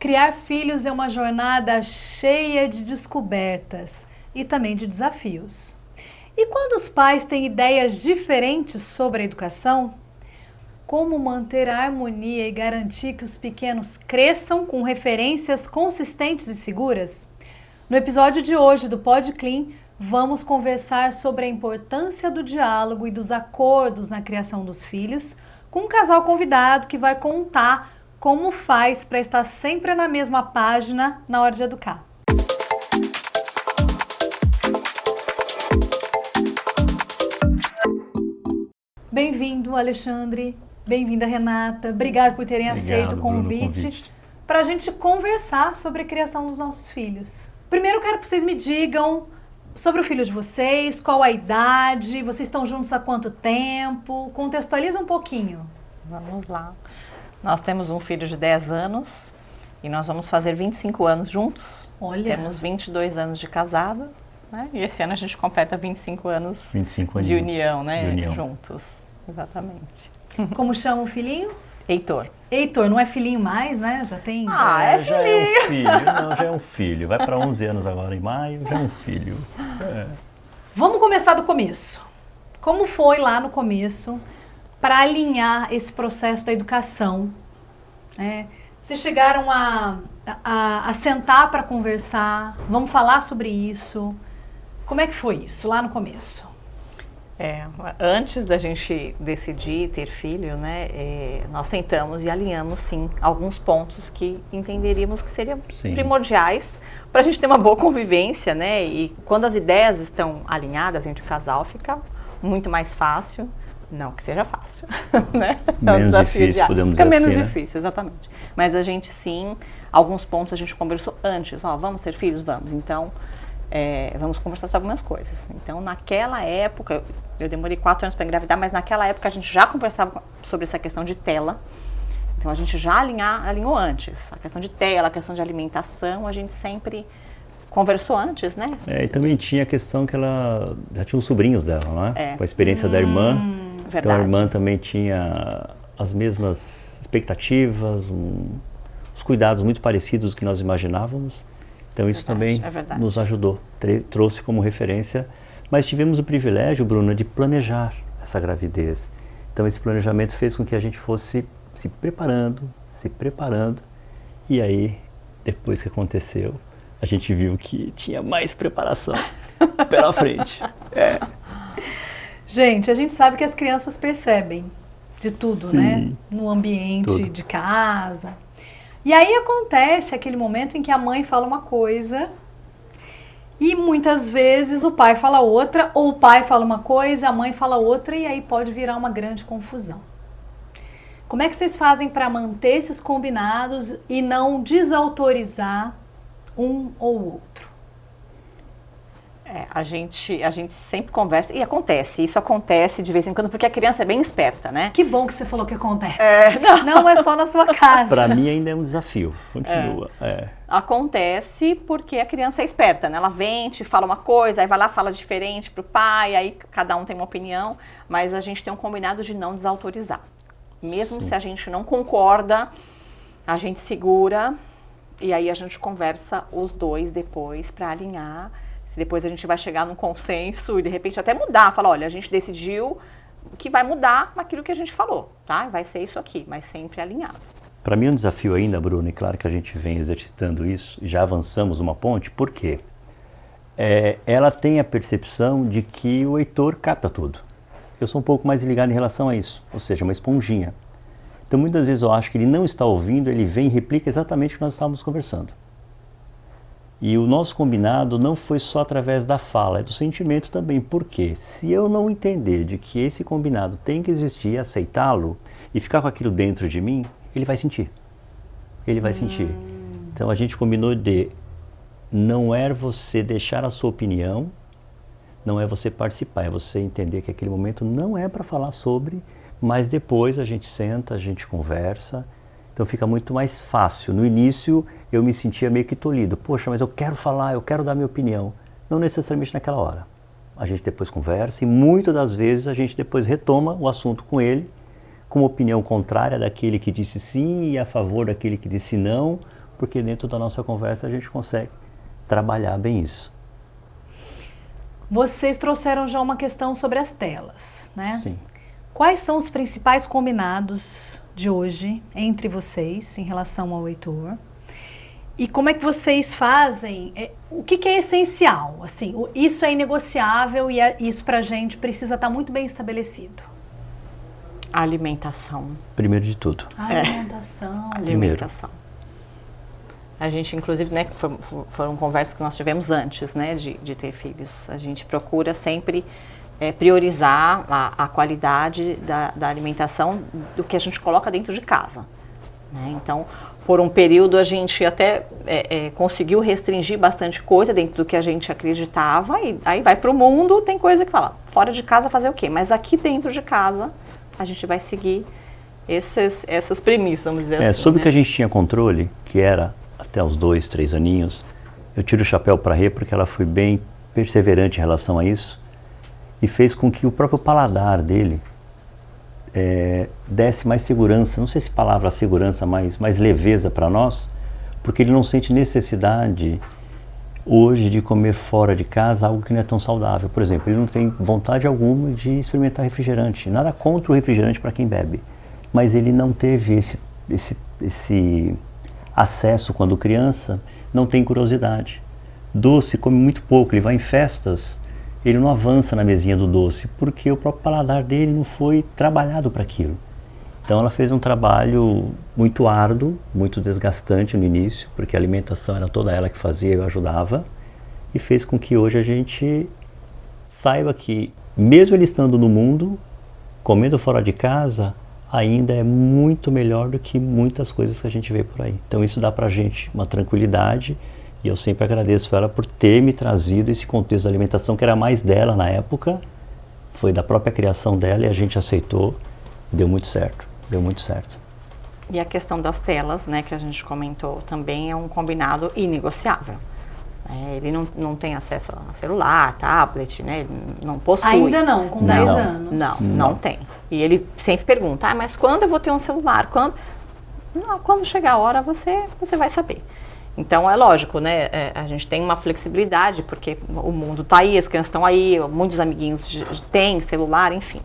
Criar filhos é uma jornada cheia de descobertas e também de desafios. E quando os pais têm ideias diferentes sobre a educação, como manter a harmonia e garantir que os pequenos cresçam com referências consistentes e seguras? No episódio de hoje do Pod Clean, vamos conversar sobre a importância do diálogo e dos acordos na criação dos filhos, com um casal convidado que vai contar como faz para estar sempre na mesma página na hora de educar. Bem-vindo, Alexandre. Bem-vinda, Renata. Obrigada por terem aceito o convite para a gente conversar sobre a criação dos nossos filhos. Primeiro, eu quero que vocês me digam sobre o filho de vocês, qual a idade, vocês estão juntos há quanto tempo? Contextualiza um pouquinho. Vamos lá. Nós temos um filho de 10 anos e nós vamos fazer 25 anos juntos. Olha. Temos 22 anos de casado, né? E esse ano a gente completa 25 anos 25 de união, né? De união. Juntos, exatamente. Como chama o filhinho? Heitor. Heitor, não é filhinho mais, né? Já tem... É já é um filho. Não, já é um filho. Vai para 11 anos agora em maio, já é um filho. Vamos começar do começo. Como foi lá no começo para alinhar esse processo da educação? Vocês chegaram a sentar para conversar? Vamos falar sobre isso? Como é que foi isso lá no começo? Antes da gente decidir ter filho, né, nós sentamos e alinhamos, sim, alguns pontos que entenderíamos que seriam primordiais para a gente ter uma boa convivência, né, e quando as ideias estão alinhadas entre o casal, fica muito mais fácil, não que seja fácil, né, menos difícil, podemos dizer assim, menos né? difícil, exatamente, mas a gente, sim, alguns pontos a gente conversou antes, vamos ter filhos? Vamos, então... vamos conversar sobre algumas coisas. Então, naquela época, eu demorei 4 anos para engravidar, mas naquela época a gente já conversava sobre essa questão de tela. Então, a gente já alinhou antes. A questão de tela, a questão de alimentação, a gente sempre conversou antes, né? E também tinha a questão que ela já tinha os sobrinhos dela, não é? Com a experiência da irmã. Verdade. Então, a irmã também tinha as mesmas expectativas, os cuidados muito parecidos do que nós imaginávamos. Então isso também nos ajudou, trouxe como referência, mas tivemos o privilégio, Bruna, de planejar essa gravidez. Então esse planejamento fez com que a gente fosse se preparando, e aí, depois que aconteceu, a gente viu que tinha mais preparação pela frente. Gente, a gente sabe que as crianças percebem de tudo, Sim, né? No ambiente tudo. De casa. E aí acontece aquele momento em que a mãe fala uma coisa e muitas vezes o pai fala outra, ou o pai fala uma coisa, a mãe fala outra, e aí pode virar uma grande confusão. Como é que vocês fazem para manter esses combinados e não desautorizar um ou outro? A gente sempre conversa, e isso acontece de vez em quando, porque a criança é bem esperta, né? Que bom que você falou que acontece. Não é só na sua casa. Para mim ainda é um desafio, continua. Acontece porque a criança é esperta, né? Ela vem, te fala uma coisa, aí vai lá, fala diferente pro pai, aí cada um tem uma opinião, mas a gente tem um combinado de não desautorizar. Mesmo se a gente não concorda, a gente segura, e aí a gente conversa os dois depois para alinhar. Se depois a gente vai chegar num consenso e de repente até mudar, falar, olha, a gente decidiu que vai mudar aquilo que a gente falou, tá? Vai ser isso aqui, mas sempre alinhado. Para mim é um desafio ainda, Bruno, e claro que a gente vem exercitando isso, já avançamos uma ponte, por quê? Ela tem a percepção de que o Heitor capta tudo. Eu sou um pouco mais ligado em relação a isso, ou seja, uma esponjinha. Então muitas vezes eu acho que ele não está ouvindo, ele vem e replica exatamente o que nós estávamos conversando. E o nosso combinado não foi só através da fala, é do sentimento também. Por quê? Se eu não entender de que esse combinado tem que existir, aceitá-lo e ficar com aquilo dentro de mim, ele vai sentir. Ele vai sentir. Então a gente combinou de não é você deixar a sua opinião, não é você participar, é você entender que aquele momento não é para falar sobre, mas depois a gente senta, a gente conversa. Então fica muito mais fácil. No início eu me sentia meio que tolhido. Poxa, mas eu quero falar, eu quero dar minha opinião. Não necessariamente naquela hora. A gente depois conversa e muitas das vezes a gente depois retoma o assunto com ele, com uma opinião contrária daquele que disse sim e a favor daquele que disse não, porque dentro da nossa conversa a gente consegue trabalhar bem isso. Vocês trouxeram já uma questão sobre as telas, né? Sim. Quais são os principais combinados de hoje entre vocês em relação ao Heitor? E como é que vocês fazem? O que é essencial? Assim, isso é inegociável e isso pra gente precisa estar muito bem estabelecido. A alimentação. Primeiro de tudo. Alimentação. Alimentação. A gente, inclusive, né, foram conversas que nós tivemos antes, né, de ter filhos. A gente procura sempre priorizar a qualidade da alimentação do que a gente coloca dentro de casa, né? Então, por um período a gente até conseguiu restringir bastante coisa dentro do que a gente acreditava, e aí vai para o mundo, tem coisa que fala, fora de casa fazer o quê? Mas aqui dentro de casa a gente vai seguir essas premissas, vamos dizer assim. Sobre o né? que a gente tinha controle, que era até os 2, 3 aninhos, eu tiro o chapéu para a Rê, porque ela foi bem perseverante em relação a isso, e fez com que o próprio paladar dele desse mais segurança, não sei se palavra segurança, mais leveza para nós, porque ele não sente necessidade hoje de comer fora de casa algo que não é tão saudável. Por exemplo, ele não tem vontade alguma de experimentar refrigerante, nada contra o refrigerante para quem bebe, mas ele não teve esse acesso quando criança, não tem curiosidade. Doce, come muito pouco, ele vai em festas, ele não avança na mesinha do doce, porque o próprio paladar dele não foi trabalhado para aquilo. Então ela fez um trabalho muito árduo, muito desgastante no início, porque a alimentação era toda ela que fazia, eu ajudava, e fez com que hoje a gente saiba que, mesmo ele estando no mundo, comendo fora de casa, ainda é muito melhor do que muitas coisas que a gente vê por aí. Então isso dá pra gente uma tranquilidade, e eu sempre agradeço ela por ter me trazido esse contexto da alimentação, que era mais dela na época, foi da própria criação dela, e a gente aceitou, deu muito certo, deu muito certo. E a questão das telas, né, que a gente comentou, também é um combinado inegociável. Ele não tem acesso a celular, tablet, né? Ele não possui. Ainda não, com 10 anos. Não tem. E ele sempre pergunta, mas quando eu vou ter um celular? Quando chegar a hora, você vai saber. Então, é lógico, né? A gente tem uma flexibilidade, porque o mundo está aí, as crianças estão aí, muitos amiguinhos têm celular, enfim.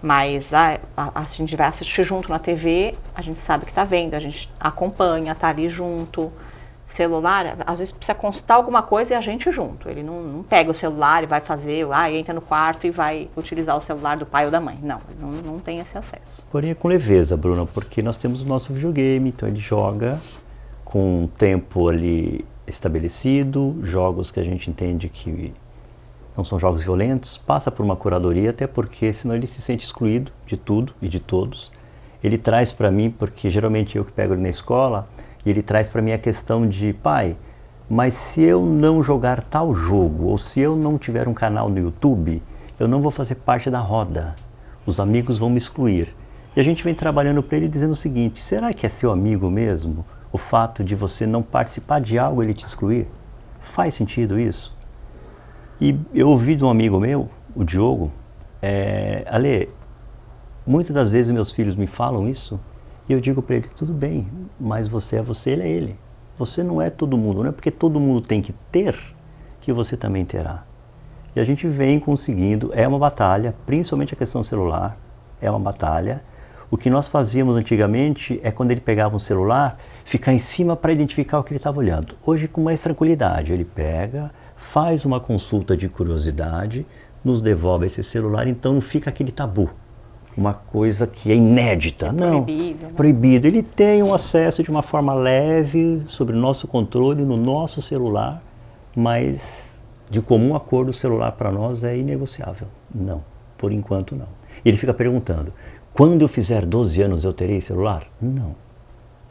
Mas a gente vai assistir junto na TV, a gente sabe o que está vendo, a gente acompanha, está ali junto. Celular, às vezes precisa consultar alguma coisa e a gente junto. Ele não pega o celular e vai fazer, entra no quarto e vai utilizar o celular do pai ou da mãe. Não, ele não tem esse acesso. Porém é com leveza, Bruna, porque nós temos o nosso videogame, então ele joga com um tempo ali estabelecido, jogos que a gente entende que não são jogos violentos, passa por uma curadoria, até porque senão ele se sente excluído de tudo e de todos. Ele traz para mim, porque geralmente eu que pego ele na escola, e ele traz para mim a questão de, pai, mas se eu não jogar tal jogo, ou se eu não tiver um canal no YouTube, eu não vou fazer parte da roda, os amigos vão me excluir. E a gente vem trabalhando para ele dizendo o seguinte, será que é seu amigo mesmo? O fato de você não participar de algo, ele te excluir? Faz sentido isso? E eu ouvi de um amigo meu, o Diogo, Ale, muitas das vezes meus filhos me falam isso, e eu digo para ele, tudo bem, mas você é você, ele é ele. Você não é todo mundo, não é porque todo mundo tem que ter, que você também terá. E a gente vem conseguindo, é uma batalha, principalmente a questão celular, é uma batalha. O que nós fazíamos antigamente é quando ele pegava um celular, ficar em cima para identificar o que ele estava olhando. Hoje com mais tranquilidade, ele pega, faz uma consulta de curiosidade, nos devolve esse celular, então não fica aquele tabu. Uma coisa que é inédita. Proibido, né? Proibido. Ele tem um acesso de uma forma leve, sobre o nosso controle, no nosso celular, mas de comum acordo o celular para nós é inegociável. Não, por enquanto não. E ele fica perguntando, quando eu fizer 12 anos eu terei celular? Não.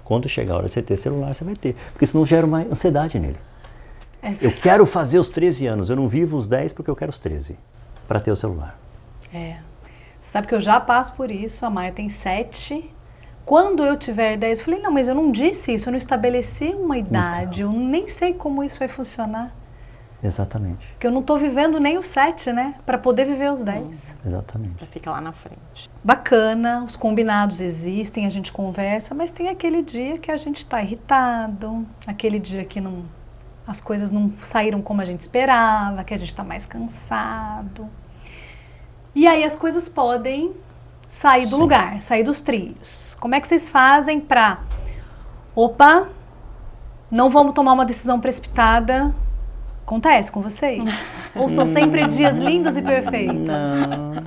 Quando chegar a hora de você ter celular, você vai ter. Porque senão gera uma ansiedade nele. Eu quero fazer os 13 anos, eu não vivo os 10 porque eu quero os 13, para ter o celular. Sabe que eu já passo por isso, a Maia tem 7. Quando eu tiver 10, eu falei, não, mas eu não disse isso, eu não estabeleci uma idade, eu nem sei como isso vai funcionar. Exatamente. Porque eu não estou vivendo nem os 7, né? Para poder viver os 10. Exatamente. Já fica lá na frente. Bacana, os combinados existem, a gente conversa, mas tem aquele dia que a gente está irritado, aquele dia que não, as coisas não saíram como a gente esperava, que a gente está mais cansado. E aí as coisas podem sair do lugar, sair dos trilhos. Como é que vocês fazem para, opa, não vamos tomar uma decisão precipitada? Acontece com vocês? Ou são sempre dias lindos e perfeitos? Não.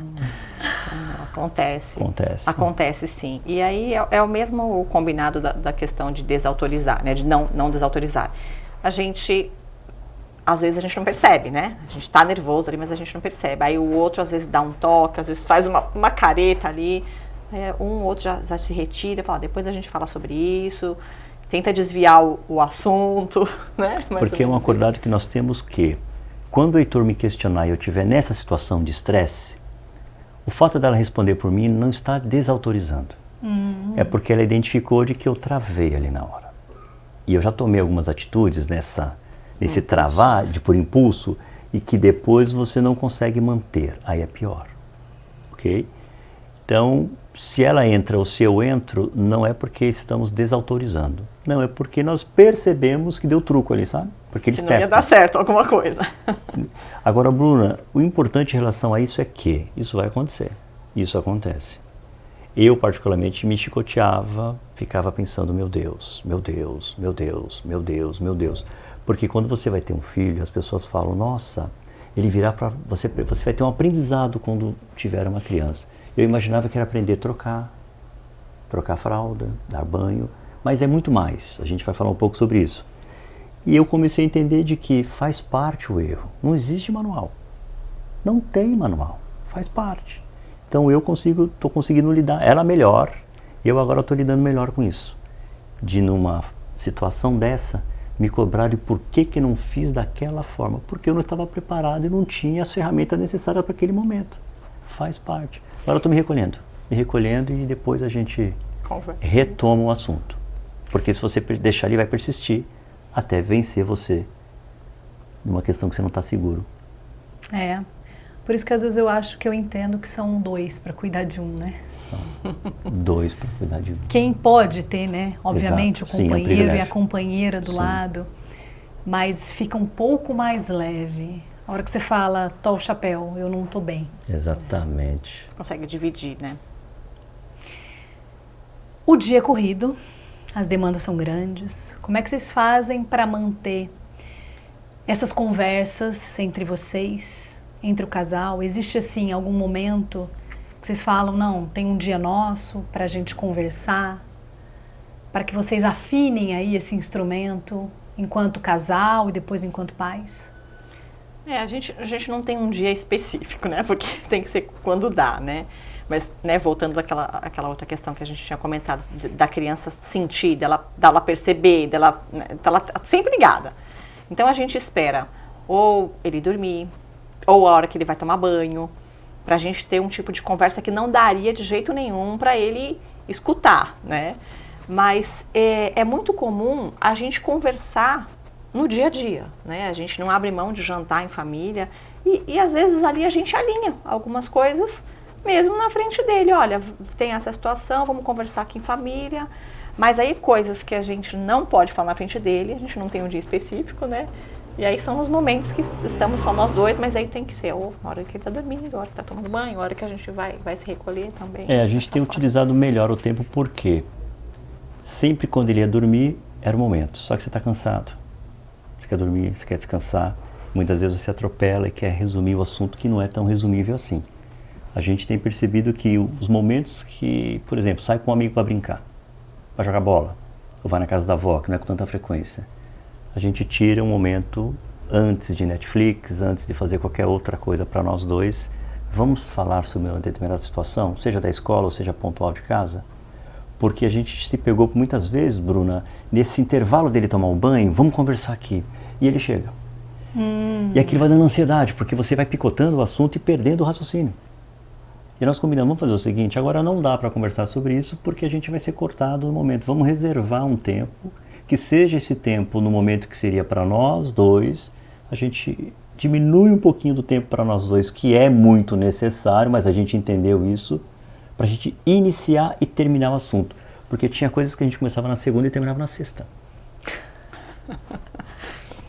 Acontece. Acontece. Acontece, sim. E aí é o mesmo combinado da questão de desautorizar, né? De não desautorizar. Às vezes a gente não percebe, né? A gente tá nervoso ali, mas a gente não percebe. Aí o outro às vezes dá um toque, às vezes faz uma careta ali. Um outro já se retira, fala, depois a gente fala sobre isso. Tenta desviar o assunto, né? Porque é um acordado que nós temos que, quando o Heitor me questionar e eu estiver nessa situação de estresse, o fato dela responder por mim não está desautorizando. É porque ela identificou de que eu travei ali na hora. E eu já tomei algumas atitudes nesse travar por impulso e que depois você não consegue manter. Aí é pior. Ok? Então, se ela entra ou se eu entro, não é porque estamos desautorizando. Não, é porque nós percebemos que deu truco ali, sabe? Porque eles que não ia dar certo alguma coisa. Agora, Bruna, o importante em relação a isso é que isso vai acontecer. Isso acontece. Eu, particularmente, me chicoteava, ficava pensando, meu Deus, meu Deus, meu Deus, meu Deus, meu Deus. Porque quando você vai ter um filho, as pessoas falam, nossa, ele virá para você vai ter um aprendizado quando tiver uma criança. Eu imaginava que era aprender a trocar fralda, dar banho, mas é muito mais. A gente vai falar um pouco sobre isso. E eu comecei a entender de que faz parte o erro. Não existe manual. Não tem manual. Faz parte. Então eu estou conseguindo lidar. Ela melhor, eu agora estou lidando melhor com isso. De numa situação dessa, me cobrar de por que não fiz daquela forma. Porque eu não estava preparado e não tinha as ferramentas necessárias para aquele momento. Faz parte. Agora eu estou me recolhendo e depois a gente retoma o assunto. Porque se você deixar, ele vai persistir até vencer você numa questão que você não está seguro. É, por isso que às vezes eu acho que eu entendo que são 2 para cuidar de um, né? São 2 para cuidar de um. Quem pode ter, né? Obviamente, Exato. o companheiro Sim, é um e a companheira do lado, mas fica um pouco mais leve. A hora que você fala, tô o chapéu, eu não tô bem. Exatamente. Você consegue dividir, né? O dia é corrido, as demandas são grandes. Como é que vocês fazem para manter essas conversas entre vocês, entre o casal? Existe, assim, algum momento que vocês falam, não, tem um dia nosso para a gente conversar, para que vocês afinem aí esse instrumento enquanto casal e depois enquanto pais? A gente não tem um dia específico, né? Porque tem que ser quando dá, né? Mas, né, voltando àquela outra questão que a gente tinha comentado, da criança sentir, dela perceber, dela sempre ligada. Então a gente espera ou ele dormir, ou a hora que ele vai tomar banho, pra gente ter um tipo de conversa que não daria de jeito nenhum para ele escutar, né? Mas é muito comum a gente conversar no dia a dia, né? A gente não abre mão de jantar em família e às vezes ali a gente alinha algumas coisas mesmo na frente dele. Olha, tem essa situação, vamos conversar aqui em família. Mas aí coisas que a gente não pode falar na frente dele, a gente não tem um dia específico, né? E aí são os momentos que estamos só nós dois, mas aí tem que ser ou a hora que ele está dormindo, a hora que está tomando banho, a hora que a gente vai se recolher também. A gente tem utilizado melhor o tempo porque sempre quando ele ia dormir era o momento, só que você está cansado. Você quer dormir, você quer descansar. Muitas vezes você atropela e quer resumir o assunto que não é tão resumível assim. A gente tem percebido que os momentos que, por exemplo, sai com um amigo para brincar, para jogar bola, ou vai na casa da avó, que não é com tanta frequência, a gente tira um momento antes de Netflix, antes de fazer qualquer outra coisa para nós dois. Vamos falar sobre uma determinada situação, seja da escola ou seja pontual de casa? Porque a gente se pegou muitas vezes, Bruna, nesse intervalo dele tomar um banho, vamos conversar aqui. E ele chega. E aquilo vai dando ansiedade, porque você vai picotando o assunto e perdendo o raciocínio. E nós combinamos, vamos fazer o seguinte, agora não dá para conversar sobre isso, porque a gente vai ser cortado no momento. Vamos reservar um tempo, que seja esse tempo no momento que seria para nós dois, a gente diminui um pouquinho do tempo para nós dois, que é muito necessário, mas a gente entendeu isso, para a gente iniciar e terminar o assunto. Porque tinha coisas que a gente começava na segunda e terminava na sexta.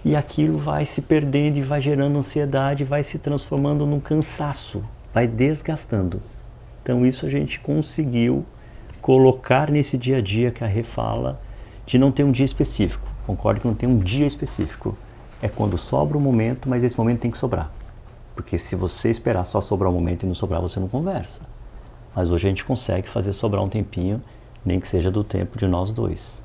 E aquilo vai se perdendo e vai gerando ansiedade, vai se transformando num cansaço, vai desgastando. Então isso a gente conseguiu colocar nesse dia a dia que a Rê fala, de não ter um dia específico. Concordo que não tem um dia específico. É quando sobra um momento, mas esse momento tem que sobrar. Porque se você esperar só sobrar um momento e não sobrar, você não conversa. Mas hoje a gente consegue fazer sobrar um tempinho, nem que seja do tempo de nós dois.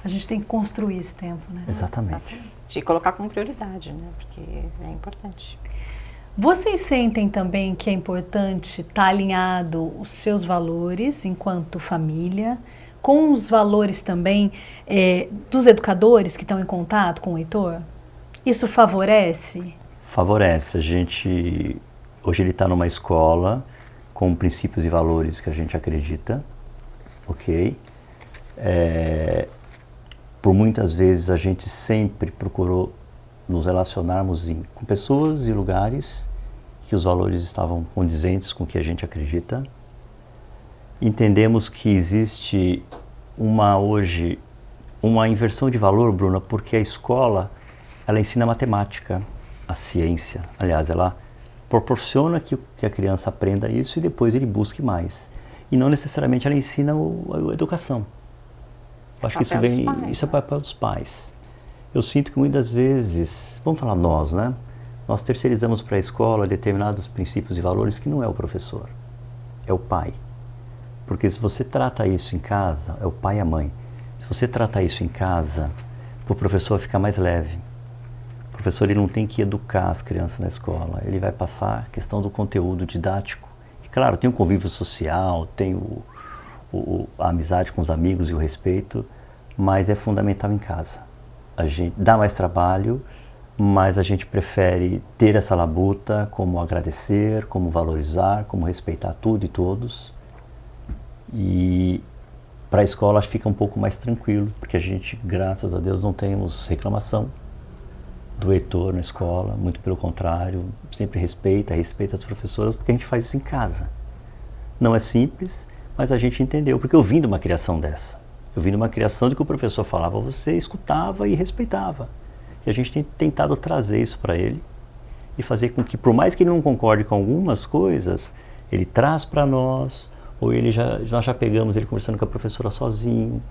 A gente tem que construir esse tempo, né? Exatamente. De colocar como prioridade, né? Porque é importante. Vocês sentem também que é importante estar alinhado os seus valores enquanto família, com os valores também dos educadores que estão em contato com o Heitor? Isso favorece? Favorece. Hoje ele está numa escola com princípios e valores que a gente acredita, ok? Por muitas vezes a gente sempre procurou nos relacionarmos com pessoas e lugares que os valores estavam condizentes com o que a gente acredita. Entendemos que existe hoje uma inversão de valor, Bruna, porque a escola ela ensina matemática, a ciência. Aliás, ela proporciona que a criança aprenda isso e depois ele busque mais. E não necessariamente ela ensina a educação. Eu acho que isso é papel dos pais. Eu sinto que muitas vezes, vamos falar nós, né? Nós terceirizamos para a escola determinados princípios e valores que não é o professor, é o pai. Porque se você trata isso em casa, é o pai e a mãe. Se você trata isso em casa, o professor fica mais leve. O professor ele não tem que educar as crianças na escola, ele vai passar a questão do conteúdo didático. E claro, tem o convívio social, tem a amizade com os amigos e o respeito, mas é fundamental em casa. A gente dá mais trabalho, mas a gente prefere ter essa labuta, como agradecer, como valorizar, como respeitar tudo e todos. E para a escola fica um pouco mais tranquilo, porque a gente, graças a Deus, não temos reclamação do Heitor na escola, muito pelo contrário, sempre respeita as professoras, porque a gente faz isso em casa. Não é simples, mas a gente entendeu, porque eu vim de uma criação dessa. Eu vim de uma criação de que o professor falava, você escutava e respeitava. E a gente tem tentado trazer isso para ele e fazer com que, por mais que ele não concorde com algumas coisas, ele traz para nós, ou nós já pegamos ele conversando com a professora sozinho,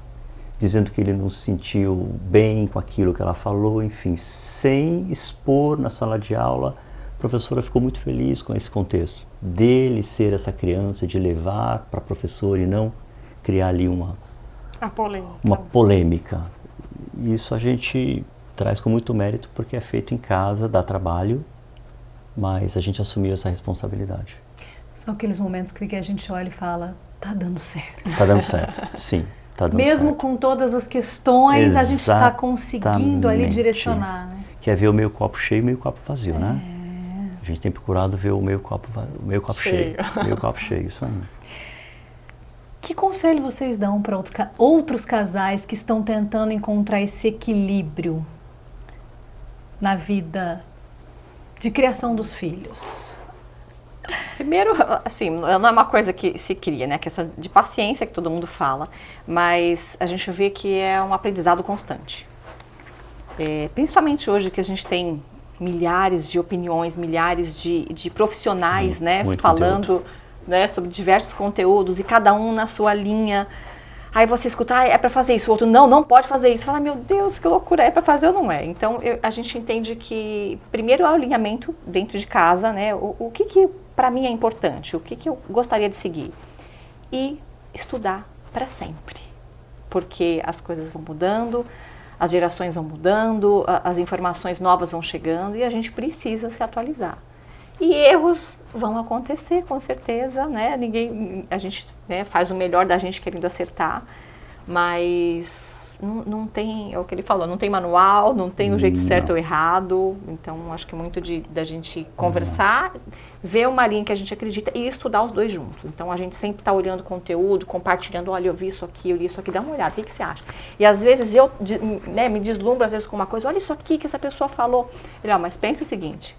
dizendo que ele não se sentiu bem com aquilo que ela falou, enfim, sem expor na sala de aula. A professora ficou muito feliz com esse contexto, dele ser essa criança, de levar para a professora e não criar ali uma polêmica. Isso a gente traz com muito mérito porque é feito em casa, dá trabalho, mas a gente assumiu essa responsabilidade. São aqueles momentos que a gente olha e fala, tá dando certo. Tá dando certo, sim. Tá dando Mesmo certo. com todas as questões, Exatamente. a gente está conseguindo ali direcionar, né? Que é ver o meio copo cheio e o meio copo vazio, né? A gente tem procurado ver o meio copo cheio. Meio copo cheio, isso aí. Que conselho vocês dão para outros casais que estão tentando encontrar esse equilíbrio na vida de criação dos filhos? Primeiro, assim, não é uma coisa que se cria, né? A questão de paciência que todo mundo fala, mas a gente vê que é um aprendizado constante. Principalmente hoje que a gente tem milhares de opiniões, milhares de profissionais, né? Falando, né, sobre diversos conteúdos e cada um na sua linha. Aí você escuta, é para fazer isso, o outro, não pode fazer isso. Fala, meu Deus, que loucura, é para fazer ou não é? Então, a gente entende que, primeiro, é o alinhamento dentro de casa, né? O que para mim é importante, o que eu gostaria de seguir. E estudar para sempre, porque as coisas vão mudando, as gerações vão mudando, as informações novas vão chegando e a gente precisa se atualizar. E erros vão acontecer, com certeza, né? A gente, né, faz o melhor da gente querendo acertar, mas não tem, é o que ele falou, não tem manual, não tem o jeito certo ou errado. Então, acho que é muito da gente conversar, ver uma linha que a gente acredita e estudar os dois juntos. Então, a gente sempre está olhando conteúdo, compartilhando, olha, eu vi isso aqui, eu li isso aqui, dá uma olhada, o que você acha? E às vezes eu me deslumbro às vezes com uma coisa, olha isso aqui que essa pessoa falou. Ele, mas pensa o seguinte,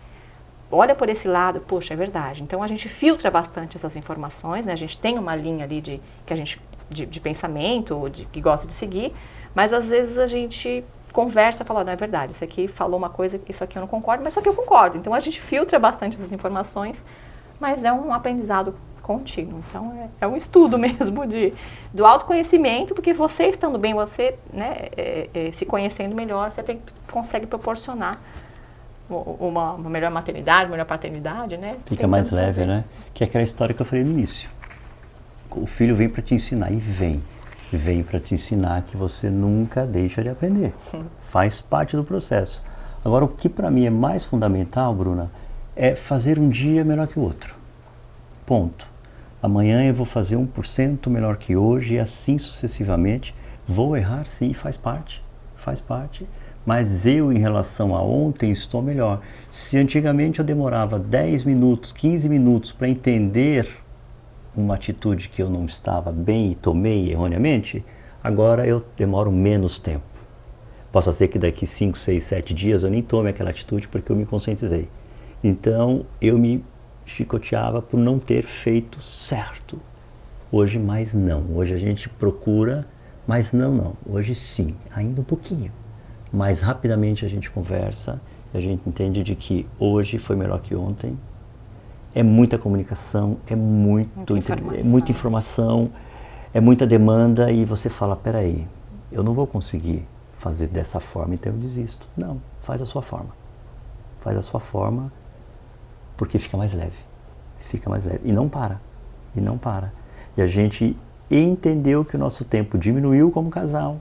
olha por esse lado, poxa, é verdade. Então, a gente filtra bastante essas informações, né? A gente tem uma linha ali que a gente... De pensamento, que gosta de seguir, mas às vezes a gente conversa e fala, não é verdade, isso aqui falou uma coisa, isso aqui eu não concordo, mas isso aqui eu concordo. Então a gente filtra bastante essas informações, mas é um aprendizado contínuo. Então é um estudo mesmo do autoconhecimento, porque você estando bem, você se conhecendo melhor, você consegue proporcionar uma melhor maternidade, uma melhor paternidade, né? Fica mais leve, né? Que é aquela história que eu falei no início. O filho vem para te ensinar e vem para te ensinar que você nunca deixa de aprender. Faz parte do processo. Agora, o que para mim é mais fundamental, Bruna, é fazer um dia melhor que o outro. Ponto. Amanhã eu vou fazer 1% melhor que hoje e assim sucessivamente. Vou errar, sim, faz parte. Mas eu, em relação a ontem, estou melhor. Se antigamente eu demorava 10 minutos, 15 minutos para entender uma atitude que eu não estava bem e tomei erroneamente, agora eu demoro menos tempo. Possa ser que daqui 5, 6, 7 dias eu nem tome aquela atitude porque eu me conscientizei. Então eu me chicoteava por não ter feito certo. Hoje mais não. Hoje a gente procura, mas não. Hoje sim, ainda um pouquinho. Mas rapidamente a gente conversa e a gente entende de que hoje foi melhor que ontem. É muita comunicação, é muita informação, é muita demanda e você fala, peraí, eu não vou conseguir fazer dessa forma, então eu desisto. Não, faz a sua forma. Faz a sua forma porque fica mais leve. E não para. E a gente entendeu que o nosso tempo diminuiu como casal.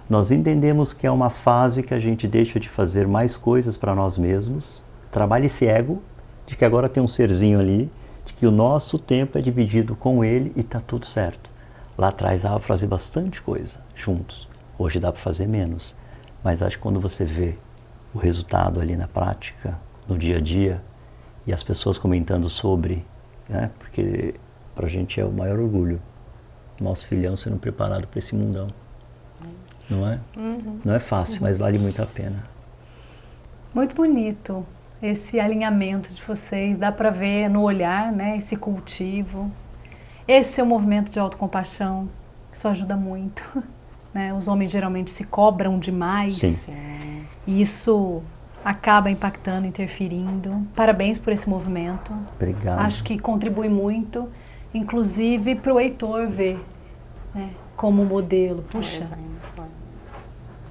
Nós entendemos que é uma fase que a gente deixa de fazer mais coisas para nós mesmos. Trabalha esse ego de que agora tem um serzinho ali, de que o nosso tempo é dividido com ele e está tudo certo. Lá atrás dava para fazer bastante coisa juntos, hoje dá para fazer menos. Mas acho que quando você vê o resultado ali na prática, no dia a dia, e as pessoas comentando sobre, né, porque para a gente é o maior orgulho, nosso filhão sendo preparado para esse mundão. Não é? Não é fácil, mas vale muito a pena. Muito bonito esse alinhamento de vocês, dá para ver no olhar, né, esse cultivo, esse seu movimento de autocompaixão, isso ajuda muito, né? Os homens geralmente se cobram demais. Sim. E isso acaba impactando, interferindo. Parabéns por esse movimento. Obrigado. Acho que contribui muito, inclusive para o Heitor ver, né, como modelo. Puxa,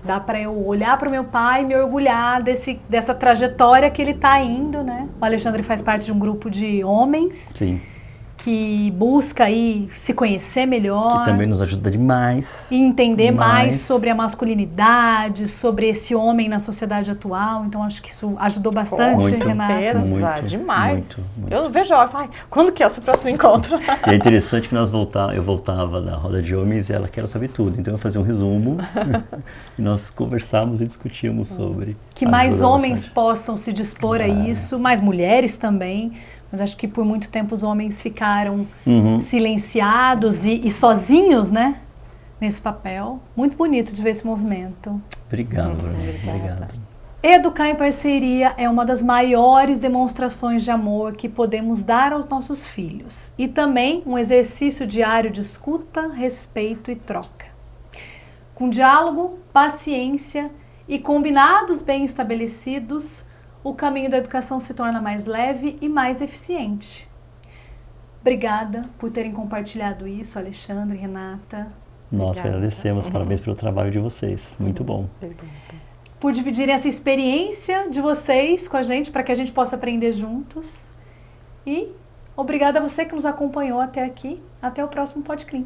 dá para eu olhar para o meu pai e me orgulhar dessa trajetória que ele está indo, né? O Alexandre faz parte de um grupo de homens. Sim. Que busca aí se conhecer melhor. Que também nos ajuda demais. E entender mais sobre a masculinidade, sobre esse homem na sociedade atual. Então, acho que isso ajudou bastante, muito, Renata. Muito, demais. Muito. Eu vejo a hora, quando que é o seu próximo encontro? E é interessante que eu voltava da roda de homens e ela quer saber tudo. Então eu fazia um resumo e nós conversávamos e discutíamos sobre. Que mais homens possam se dispor a isso, mais mulheres também. Mas acho que por muito tempo os homens ficaram silenciados e sozinhos, né? Nesse papel. Muito bonito de ver esse movimento. Obrigado, Bruno. Obrigado. Educar em parceria é uma das maiores demonstrações de amor que podemos dar aos nossos filhos. E também um exercício diário de escuta, respeito e troca. Com diálogo, paciência e combinados bem estabelecidos, o caminho da educação se torna mais leve e mais eficiente. Obrigada por terem compartilhado isso, Alexandre, Renata. Nós que agradecemos, parabéns pelo trabalho de vocês, muito bom. Por dividirem essa experiência de vocês com a gente, para que a gente possa aprender juntos. E obrigada a você que nos acompanhou até aqui. Até o próximo Podclean.